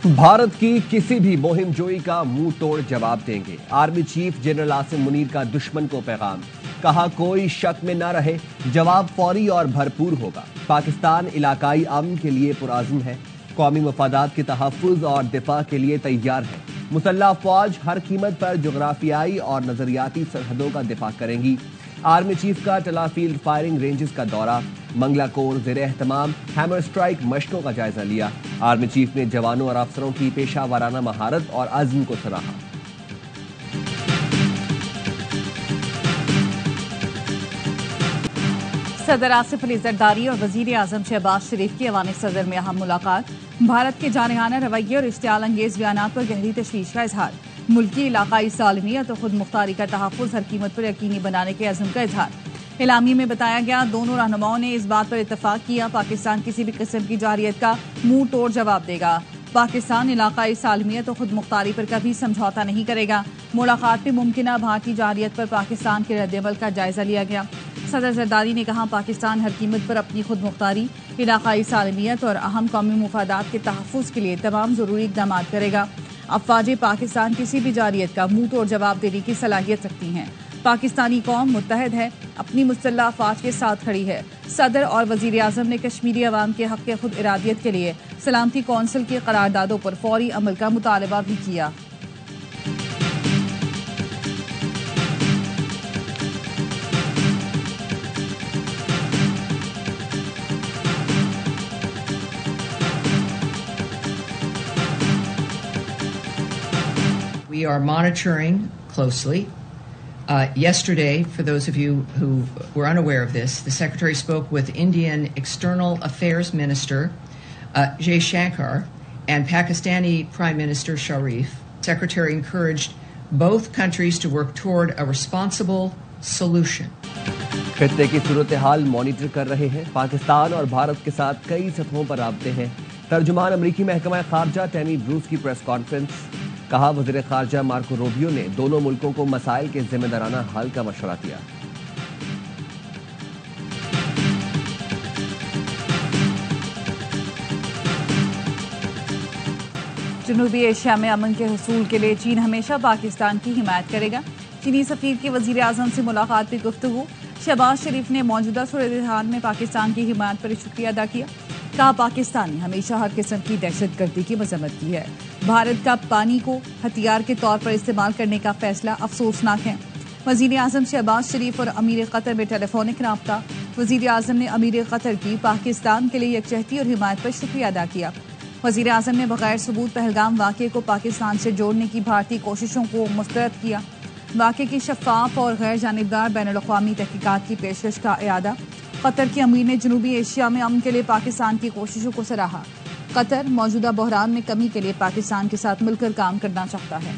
भारत की किसी भी मुहिम जोई का मुंह तोड़ जवाब देंगे। Army chief general Asim Munir का दुश्मन को पैगाम, कहा कोई शक में न रहे, जवाब फौरी और भरपूर होगा। पाकिस्तान इलाकाई अमन के लिए पुरआज़म है, कौमी मफादात के तहफ़्फ़ुज़ और दिफा के लिए तैयार है। मुसल्लह फौज हर कीमत पर जोग्राफियाई और नजरियाती सरहदों का दिफा करेंगी। आर्मी चीफ का टला फील्ड फायरिंग रेंजेस का दौरा, मंगला कोर ज़ेरे एहतमाम हैमर स्ट्राइक मशकों का जायजा लिया। आर्मी चीफ ने जवानों और अफसरों की पेशा वाराना महारत और अज़्म को सराहा। सदर आसिफ अली जरदारी और वजीर आजम शहबाज शरीफ की अवामी सदर में अहम मुलाकात। भारत के जानेहाना रवैये और इश्तियाल अंगेज बयानात पर गहरी तशवीश का इजहार। मुल्की इलाकाई सालमियत और खुद मुख्तारी का तहफ़्फ़ुज़ हर कीमत पर यकीनी बनाने के अज़्म का इजहार। इलामी में बताया गया, दोनों रहनुमाओं ने इस बात पर इत्तफाक किया, पाकिस्तान किसी भी किस्म की जारियत का मुंह तोड़ जवाब देगा। पाकिस्तान इलाकाई सालमियत और खुद मुख्तारी पर कभी समझौता नहीं करेगा। मुलाकात में मुमकिना भारतीय जारियत पर पाकिस्तान के रद्द-ए-अमल का जायजा लिया गया। सदर जरदारी ने कहा, पाकिस्तान हर कीमत पर अपनी खुद मुख्तारी, इलाकाई सालमियत और अहम कौमी मुफादात के तहफ़्फ़ुज़ के लिए तमाम ज़रूरी इक़दाम करेगा। अफ़वाज पाकिस्तान किसी भी जारियत का मुंह तोड़ जवाब देने की सलाहियत रखती हैं। पाकिस्तानी कौम मुत्तहद है, अपनी मुसल्लह अफ़वाज के साथ खड़ी है। सदर और वज़ीर आज़म ने कश्मीरी अवाम के हक़ खुद इरादियत के लिए सलामती कौंसिल की करारदादों पर फौरी अमल का मुतालबा भी किया। We are monitoring closely. Yesterday, for those of you who were unaware of this, the Secretary spoke with Indian External Affairs Minister Jay Shankar and Pakistani Prime Minister Sharif. The Secretary encouraged both countries to work toward a responsible solution. खित्ते की सूरत हाल monitor कर रहे हैं। पाकिस्तान और भारत के साथ कई सतहों पर राब्ते हैं। तर्जुमान अमरीकी महकमा खारजा टैमी ब्रूस की प्रेस कॉन्फ्रेंस, कहा वज़ीर खारजा मार्को रूबियो ने दोनों मुल्कों को मसाइल के जिम्मेदाराना हल का मशवरा दिया। जनूबी एशिया में अमन के हसूल के लिए चीन हमेशा पाकिस्तान की हिमायत करेगा। चीनी सफीर की वज़ीर आज़म से मुलाकात पर गुफ्तगू। शहबाज शरीफ ने मौजूदा सूरत-ए-हाल में पाकिस्तान की हिमायत पर शुक्रिया अदा किया। कहा, पाकिस्तान ने हमेशा हर किस्म की दहशतगर्दी की मजम्मत की है। भारत का पानी को हथियार के तौर पर इस्तेमाल करने का फैसला अफसोसनाक है। वज़ीर आज़म शहबाज शरीफ और अमीर कतर में टेलीफोनिक राब्ता। वज़ीर आज़म ने अमीर कतर की पाकिस्तान के लिए यकजहती और हिमायत पर शुक्रिया अदा किया। वज़ीर आज़म ने बगैर सबूत पहलगाम वाक़े को पाकिस्तान से जोड़ने की भारतीय कोशिशों को मुस्तरद किया। वाक़े की शफ़ाफ और गैर जानिबदार बैनुल-अक़वामी तहक़ीक़ात की पेशकश का इरादा। कतर के अमीर ने जनूबी एशिया में अमन के लिए पाकिस्तान की कोशिशों को सराहा। कतर मौजूदा बहरान में कमी के लिए पाकिस्तान के साथ मिलकर काम करना चाहता है।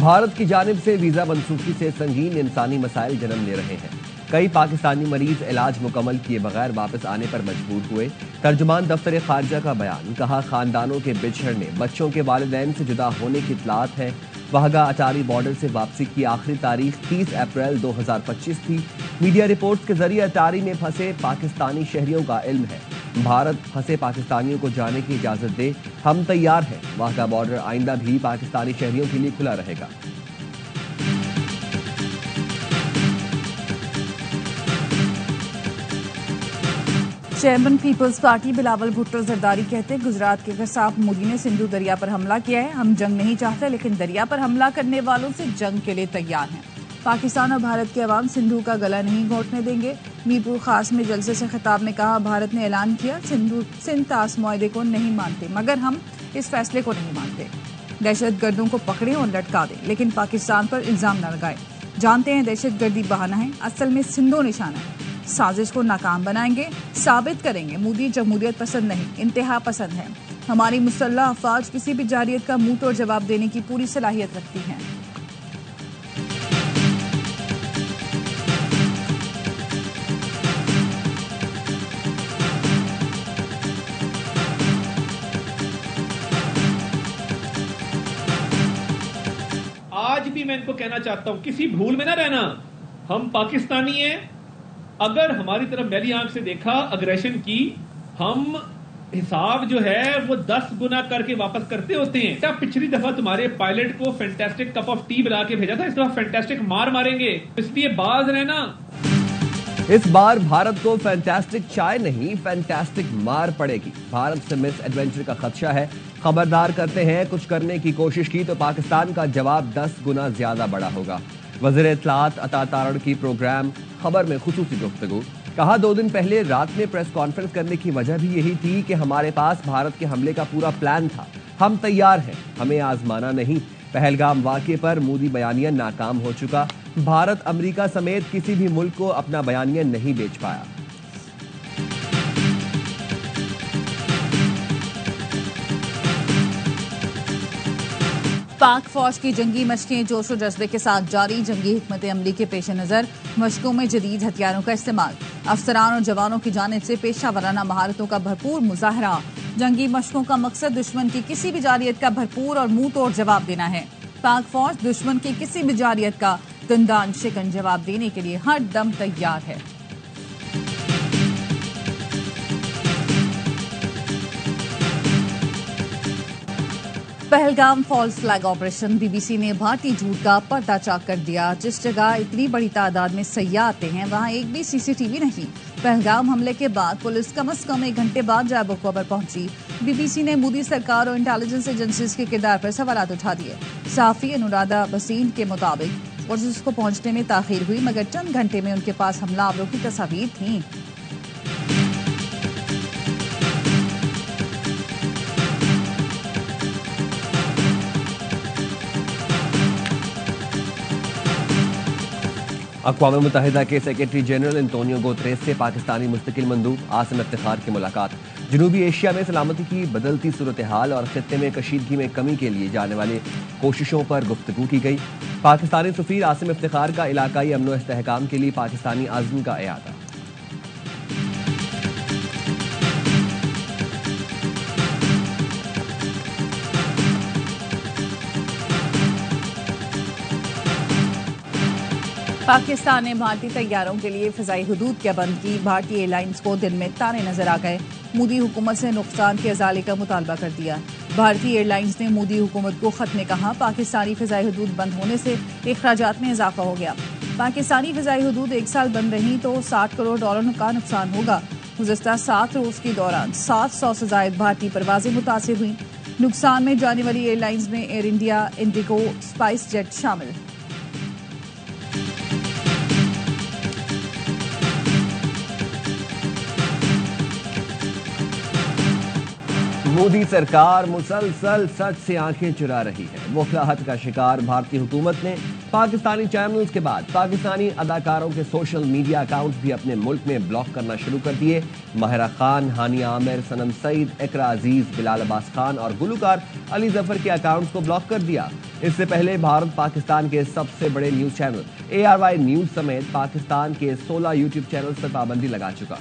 भारत की जानिब से वीजा मनसूखी से संगीन इंसानी मसाइल जन्म ले रहे हैं। कई पाकिस्तानी मरीज इलाज मुकम्मल किए बगैर वापस आने पर मजबूर हुए। तर्जुमान दफ्तर खारजा का बयान, कहा खानदानों के बिछड़ने, बच्चों के वालिदैन से जुदा होने की इतलात है। वाहगा अटारी बॉर्डर से वापसी की आखिरी तारीख 30 अप्रैल 2025 थी। मीडिया रिपोर्ट्स के जरिए अटारी में फंसे पाकिस्तानी शहरियों का इल्म है। भारत फंसे पाकिस्तानियों को जाने की इजाजत दे, हम तैयार हैं। वाहगा बॉर्डर आइंदा भी पाकिस्तानी शहरियों के लिए खुला रहेगा। Chairman peoples party Bilawal Bhutto Zardari कहते हैं, गुजरात के कसाब मोदी ने सिंधु दरिया पर हमला किया है। हम जंग नहीं चाहते, लेकिन दरिया पर हमला करने वालों से जंग के लिए तैयार हैं। पाकिस्तान और भारत के अवाम सिंधु का गला नहीं घोटने देंगे। मीरपुर खास में जलसे से खिताब में कहा, भारत ने ऐलान किया सिंध तास मुआहदे को नहीं मानते, मगर हम इस फैसले को नहीं मानते। दहशतगर्दों को पकड़ें और लटका दें, लेकिन पाकिस्तान पर इल्जाम न लगाएं। जानते हैं दहशतगर्दी बहाना है, असल में सिंधो निशाना है। साजिश को नाकाम बनाएंगे, साबित करेंगे मोदी जमहूरियत पसंद नहीं, इंतहा पसंद है। हमारी मुसल्लह अफवाज किसी भी जारियत का मुंह तोड़ जवाब देने की पूरी सलाहियत रखती हैं। आज भी मैं इनको कहना चाहता हूं, किसी भूल में ना रहना। हम पाकिस्तानी हैं, अगर हमारी तरफ मैली आंख से देखा अग्रेशन की, हम हिसाब जो है वो 10 गुना करके वापस करते होते हैं। क्या पिछली दफा तुम्हारे पायलट को फैंटास्टिक कप ऑफ टी बना के भेजा था, इस दफा फैंटास्टिक मार मारेंगे, इसलिए बाज रहना। इस बार भारत को फैंटास्टिक चाय नहीं, फैंटास्टिक मार पड़ेगी। भारत से मिस एडवेंचर का खदशा है, खबरदार करते हैं। कुछ करने की कोशिश की तो पाकिस्तान का जवाब 10 गुना ज्यादा बड़ा होगा। वज़ीर इत्तलात अता तारण की प्रोग्राम खबर में खुसूसी गुफ्तगू। कहा 2 दिन पहले रात में प्रेस कॉन्फ्रेंस करने की वजह भी यही थी कि हमारे पास भारत के हमले का पूरा प्लान था, हम तैयार हैं, हमें आजमाना नहीं। पहलगाम वाक़े पर मोदी बयानिया नाकाम हो चुका। भारत अमेरिका समेत किसी भी मुल्क को अपना बयानिया नहीं बेच पाया। पाक फौज की जंगी मशकें जोशो जज्बे के साथ जारी। जंगी हिकमत अमली के पेश नजर मशकों में जदीद हथियारों का इस्तेमाल। अफसरान और जवानों की जानिब से पेशा वराना महारतों का भरपूर मुजाहरा। जंगी मशकों का मकसद दुश्मन की किसी भी जारियत का भरपूर और मुंह तोड़ जवाब देना है। पाक फौज दुश्मन की किसी भी जारियत का दंदान शिकन जवाब देने के लिए हर दम तैयार है। Pahalgam false flag operation. BBC ने भारतीय झूठ का पर्दाचाक कर दिया। जिस जगह इतनी बड़ी तादाद में सैयाह आते हैं वहां एक भी सीसीटीवी नहीं। पहलगाम हमले के बाद पुलिस कम से कम 1 घंटे बाद जैब खबर पहुंची। बीबीसी ने मोदी सरकार और इंटेलिजेंस एजेंसीज के किरदार पर सवाल उठा दिए। सहाफी अनुराधा भसीन के मुताबिक पुलिस को पहुंचने में ताखीर हुई, मगर चंद घंटे में उनके पास हमलावरों की तस्वीर थी। अक़वाम मुत्तहिदा के सेक्रेटरी जनरल एंटोनियो गुतेरेस से पाकिस्तानी मुस्तकिल मंदूब आसिम इफ्तिखार की मुलाकात। जनूबी एशिया में सलामती की बदलती सूरत हाल और खित्ते में कशीदगी में कमी के लिए जाने वाले कोशिशों पर गुफ्तगू की गई। पाकिस्तानी सफ़ीर आसिम इफ्तिखार का इलाकाई अमन व इस्तेहकाम के लिए पाकिस्तानी आज़म का इयादा। पाकिस्तान ने भारतीय तैयारों के लिए फ़िज़ाई हदूद क्या बंद की। भारतीय एयरलाइंस को दिन में तारे नजर आ गए। मोदी हुकूमत से नुकसान के अजाले का मुतालबा कर दिया। भारतीय एयरलाइंस ने मोदी हुकूमत को खत में कहा, पाकिस्तानी फ़िज़ाई हदूद बंद होने से अखराजात में इजाफा हो गया। पाकिस्तानी फ़िज़ाई हदूद 1 साल बंद रही तो $60 करोड़ का नुकसान होगा। गुज़श्ता 7 रोज़ के दौरान 700 से ज़ायद भारतीय परवाजें मुतासिर हुई। नुकसान में जाने वाली एयरलाइंस में air India, Indigo, spice jet शामिल। मोदी सरकार मुसलसल सच से आंखें चुरा रही है। मुखलाहत का शिकार भारतीय हुकूमत ने पाकिस्तानी चैनल्स के बाद पाकिस्तानी अदाकारों के सोशल मीडिया अकाउंट्स भी अपने मुल्क में ब्लॉक करना शुरू कर दिए। माहिरा खान, हानिया आमिर, सनम सईद, इकरा अजीज, बिलाल अब्बास खान और गुलकार अली जफर के अकाउंट्स को ब्लॉक कर दिया। इससे पहले भारत पाकिस्तान के सबसे बड़े न्यूज चैनल ARY न्यूज समेत पाकिस्तान के 16 यूट्यूब चैनल्स पर पाबंदी लगा चुका।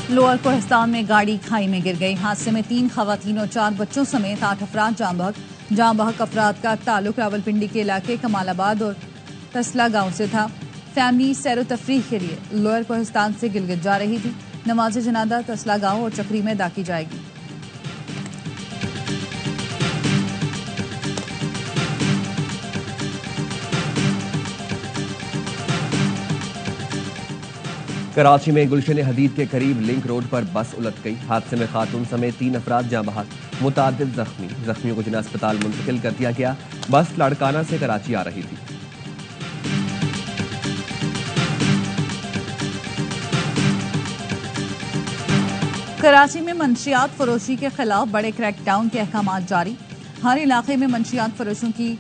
लोअर कोहिस्तान में गाड़ी खाई में गिर गई। हादसे में 3 खवातीन और 4 बच्चों समेत 8 अफराद जाँ बहक अफराद का ताल्लुक रावलपिंडी के इलाके कमालाबाद और तसला गांव से था। फैमिली सैर तफरीह के लिए लोअर कोहिस्तान से गिलगित जा रही थी। नमाज जनाजा तसला गांव और चक्री में अदा की जाएगी। कराची में गुलशन हदीद के करीब लिंक रोड पर बस उलट गई। हादसे में खातून समेत 3 अफराद जाँ बहक, मुतादिद जख्मी। जख्मियों को जिला अस्पताल मुंतकिल कर दिया गया। बस लाड़काना से कराची आ रही थी। कराची में मंशियात फरोशी के खिलाफ बड़े क्रैकडाउन के अहकाम जारी। हर इलाके में मंशियात फरोशों की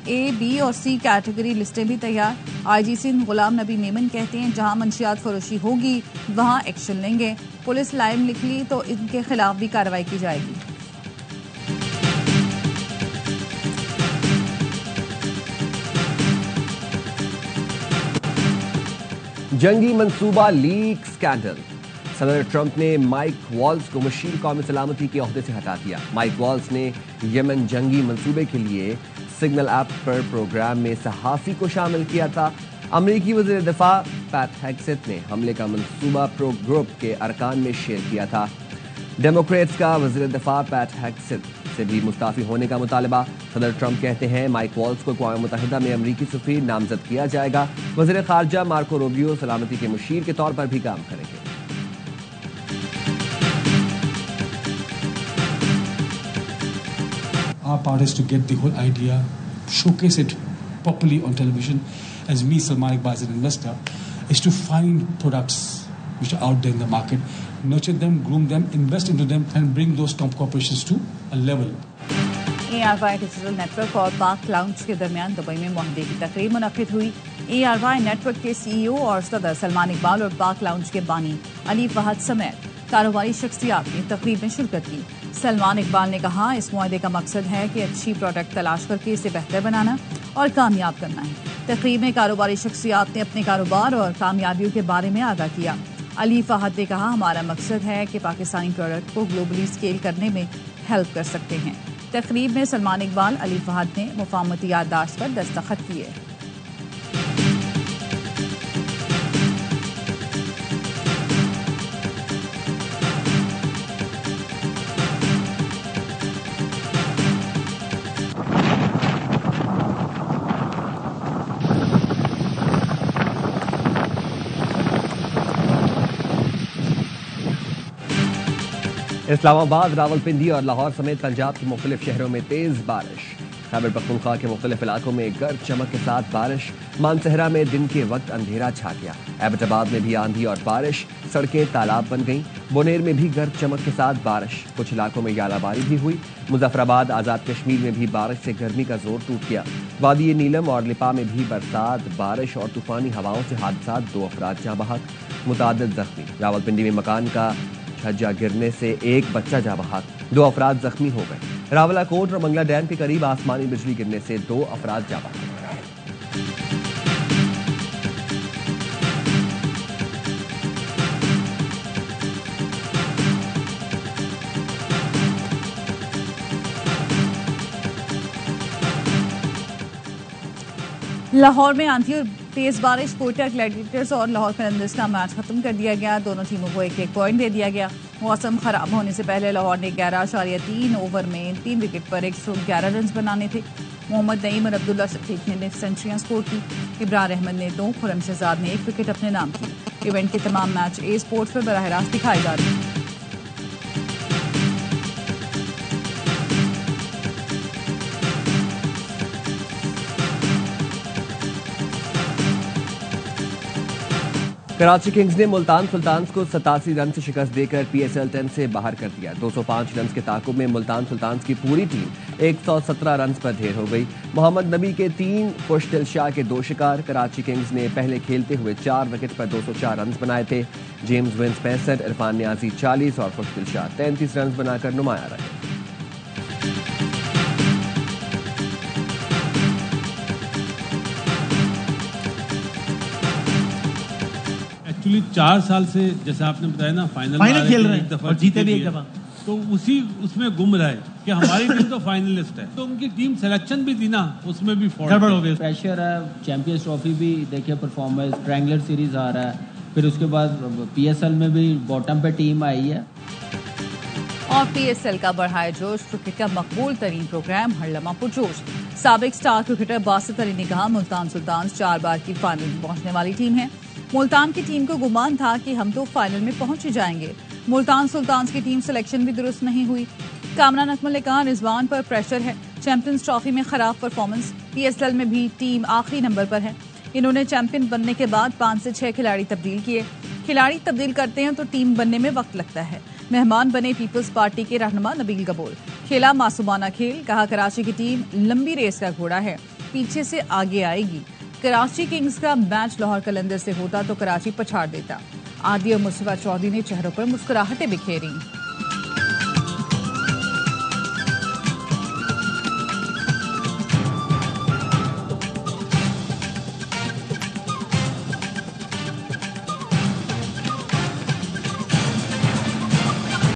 A, B और C कैटेगरी लिस्टें भी तैयार। IG सिंध गुलाम नबी मेमन कहते हैं, जहां मंशियात फरोशी होगी वहां एक्शन लेंगे। पुलिस लाइन लिख ली तो इनके खिलाफ भी कार्रवाई की जाएगी। जंगी मंसूबा लीक स्कैंडल। सदर ट्रंप ने माइक वॉल्स को मुशीर कौमी सलामती के ओहदे से हटा दिया। माइक वॉल्स ने यमन जंगी मंसूबे के लिए सिग्नल ऐप पर प्रोग्राम में सहाफ़ी को शामिल किया था। अमरीकी वज़ीर दिफा पैट हेग्सेथ ने हमले का मंसूबा प्रो ग्रुप के अरकान में शेयर किया था। डेमोक्रेट्स का वज़ीर दिफा पैट हेग्सेथ से भी मुस्ताफ़ी होने का मुतालबा। सदर ट्रंप कहते हैं माइक वॉल्स को अक़वाम मुत्तहिदा में अमरीकी सफ़ीर नामज़द किया जाएगा। वज़ीर ख़ारजा मार्को रूबियो सलामती के मुशीर के तौर पर भी काम करेंगे। Our part is to get the whole idea, showcase it properly on television. As me, Salman Iqbal, as an investor, is to find products which are out there in the market, nurture them, groom them, invest into them, and bring those top corporations to a level. ARY digital network और पाक lounge के दरमियान Dubai में मुआहदे की तकरीब मुनक्किद हुई। ARY network के CEO और सदर सलमान इकबाल और पाक लाउंज के बानी अली फहद समेत कारोबारी शख्सियात ने तकरीब में शिरकत की। सलमान इकबाल ने कहा, इस मुआहदे का मकसद है कि अच्छी प्रोडक्ट तलाश करके इसे बेहतर बनाना और कामयाब करना है। तकरीब में कारोबारी शख्सियात ने अपने कारोबार और कामयाबियों के बारे में आगाह किया। अली फहद ने कहा, हमारा मकसद है कि पाकिस्तानी प्रोडक्ट को ग्लोबली स्केल करने में हेल्प कर सकते हैं। तकरीब में सलमान इकबाल, अली फहद ने मुफाहमती याददाश्त पर दस्तखत किए। इस्लामाबाद, रावलपिंडी और लाहौर समेत पंजाब के मुख्तलिफ शहरों में तेज बारिश। खैबर पख्तूनख्वा के मुख्तलिफ इलाकों में गर्द चमक के साथ बारिश। मानसहरा में दिन के वक्त अंधेरा छा गया। एबटाबाद में भी आंधी और बारिश, सड़कें तालाब बन गईं। बोनेर में भी गर्द चमक के साथ बारिश। कुछ इलाकों में यालाबारी भी हुई। मुजफ्फराबाद, आज़ाद कश्मीर में भी बारिश से गर्मी का जोर टूट गया। वादी नीलम और लिपा में भी बरसात, बारिश और तूफानी हवाओं से हादसात, 2 अफराद जाँ बहक, मुतादिद जख्मी। रावलपिंडी में मकान का छज्जा गिरने से एक बच्चा जाँ बहक, 2 अफराद जख्मी हो गए। रावलाकोट और मंगला डैम के करीब आसमानी बिजली गिरने से 2 अफराद जाँ बहक। लाहौर में आंधी और तेज बारिश, कोयटा ग्लैडिएटर्स और लाहौर कलंदर्स का मैच खत्म कर दिया गया। दोनों टीमों को 1-1 पॉइंट दे दिया गया। मौसम खराब होने से पहले लाहौर ने 11.3 ओवर में 3 विकेट पर 111 रन बनाने थे। मोहम्मद नईम और अब्दुल्ला शफीक ने सेंचुरियां स्कोर की। इब्रार अहमद ने 2, खुरम शहजाद ने 1 विकेट अपने नाम की। इवेंट के तमाम मैच ए स्पोर्ट्स पर बराह रास्त दिखाए जा रहे हैं। कराची किंग्स ने मुल्तान सुल्तान्स को 87 रन से शिकस्त देकर PSL 10 से बाहर कर दिया। 205 रन के ताकुब में मुल्तान सुल्तान्स की पूरी टीम 117 रन पर ढेर हो गई। मोहम्मद नबी के 3, खुश दिलशाह के 2 शिकार। कराची किंग्स ने पहले खेलते हुए 4 विकेट पर 204 रन बनाए थे। जेम्स विंस 65, इरफान नियाजी 40 और खुश दिलशाह 33 रन बनाकर नुमाया रहे। एक्चुअली 4 साल से जैसे आपने बताया ना फाइनल खेल रहे हैं और जीते भी एक दफा, तो उसमें गुम रहा है कि हमारी टीम तो फाइनलिस्ट है, तो उनकी टीम सिलेक्शन भी थी ना, उसमें भी गड़बड़ हो गई। प्रेशर है, चैंपियंस ट्रॉफी भी देखिए, परफॉर्मेंस, ट्रायंगुलर सीरीज आ रहा है, फिर उसके बाद PSL में भी बॉटम पे टीम आई है। और PSL का बढ़ाए जोश, क्रिकेट का मकबूल तरीन प्रोग्राम हर लम्हा पुरजोश। साबिक स्टार क्रिकेटर बासित अली ने कहा, मुल्तान सुल्तान्स 4 बार की फाइनल में पहुंचने वाली टीम है। मुल्तान की टीम को गुमान था कि हम तो फाइनल में पहुंच ही जाएंगे। मुल्तान सुल्तान्स की टीम सिलेक्शन भी दुरुस्त नहीं हुई। कामरान अकमल ने कहा, रिजवान पर प्रेशर है, चैंपियंस ट्रॉफी में खराब परफॉर्मेंस, PSL में भी टीम आखिरी नंबर पर है। इन्होंने चैंपियन बनने के बाद 5 से 6 खिलाड़ी तब्दील किए। खिलाड़ी तब्दील करते हैं तो टीम बनने में वक्त लगता है। मेहमान बने पीपल्स पार्टी के रहनुमा नबील गबोर। खेला मासूमाना खेल, कहा कराची की टीम लंबी रेस का घोड़ा है, पीछे से आगे आएगी। कराची किंग्स का मैच लाहौर कलंदर से होता तो कराची पछाड़ देता। आदि और मुस्तफा चौधरी ने चेहरों पर मुस्कुराहटें बिखेरी।